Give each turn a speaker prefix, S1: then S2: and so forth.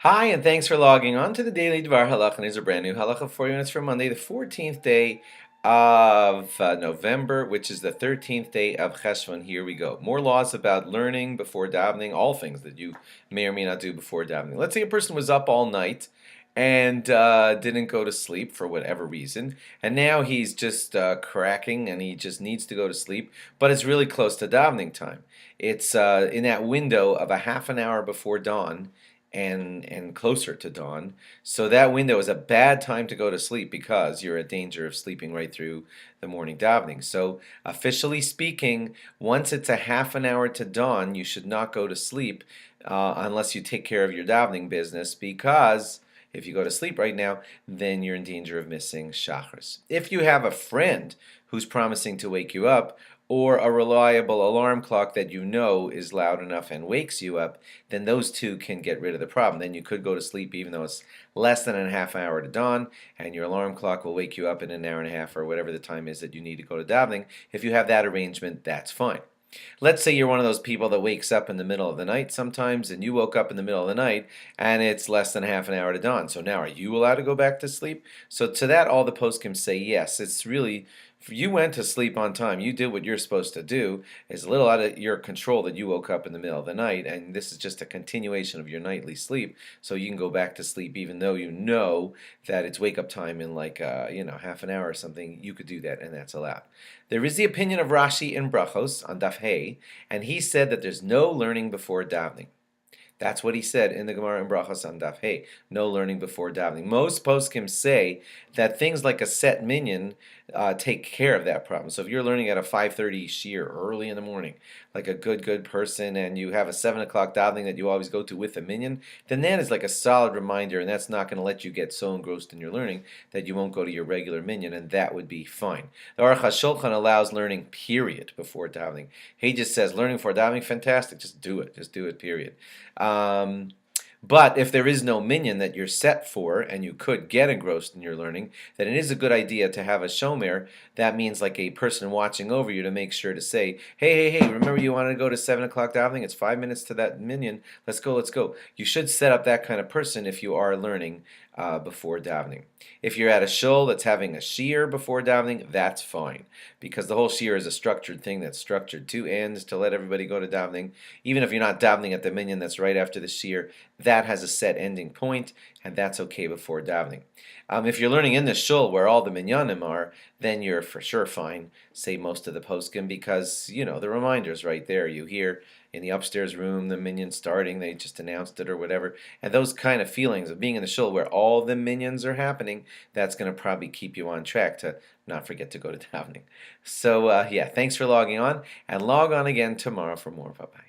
S1: Hi, and thanks for logging on to the Daily DVAR Halacha. And here's a brand new halacha for you, and it's for Monday, the 14th day of November, which is the 13th day of Cheshvan. Here we go. More laws about learning before davening, all things that you may or may not do before davening. Let's say a person was up all night and didn't go to sleep for whatever reason, and now he's just cracking and he just needs to go to sleep, but it's really close to davening time. It's in that window of a half an hour before dawn and closer to dawn. So that window is a bad time to go to sleep because you're at danger of sleeping right through the morning davening. So officially speaking, once it's a half an hour to dawn, you should not go to sleep unless you take care of your davening business, because if you go to sleep right now, then you're in danger of missing Shachris. If you have a friend who's promising to wake you up, or a reliable alarm clock that you know is loud enough and wakes you up, then those two can get rid of the problem. Then you could go to sleep even though it's less than a half hour to dawn, and your alarm clock will wake you up in an hour and a half or whatever the time is that you need to go to davening. If you have that arrangement, that's fine. Let's say you're one of those people that wakes up in the middle of the night sometimes, and you woke up in the middle of the night and it's less than half an hour to dawn. So now are you allowed to go back to sleep? So to that, all the poskim say yes. It's really, if you went to sleep on time, you did what you're supposed to do. It's a little out of your control that you woke up in the middle of the night, and this is just a continuation of your nightly sleep. So you can go back to sleep even though you know that it's wake up time in like half an hour or something. You could do that, and that's allowed. There is the opinion of Rashi in Brachos on Daf Hey, and he said that there's no learning before davening. That's what he said in the Gemara in Brachos on Daf Hey. No learning before davening. Most poskim say that things like a set minyan take care of that problem. So if you're learning at a 5:30 shear early in the morning, like a good person, and you have a 7 o'clock davening that you always go to with a minyan, then that is like a solid reminder, and that's not going to let you get so engrossed in your learning that you won't go to your regular minyan, and that would be fine. The Aruch HaShulchan allows learning, period, before davening. He just says learning before davening, fantastic, just do it, period. But if there is no minyan that you're set for, and you could get engrossed in your learning, then it is a good idea to have a shomer. That means like a person watching over you to make sure to say, hey, remember you wanted to go to 7 o'clock davening? It's 5 minutes to that minyan. Let's go. You should set up that kind of person if you are learning before davening. If you're at a shul that's having a shiur before davening, that's fine, because the whole shiur is a structured thing that's structured to ends to let everybody go to davening. Even if you're not davening at the minyan that's right after the shiur, that has a set ending point, and that's okay before davening. If you're learning in the shul where all the minyanim are, then you're for sure fine, say most of the poskim, because the reminder's right there. You hear in the upstairs room the minyan starting, they just announced it or whatever, and those kind of feelings of being in the shul where all the minyans are happening, that's going to probably keep you on track to not forget to go to davening. So yeah, thanks for logging on, and log on again tomorrow for more. Bye bye.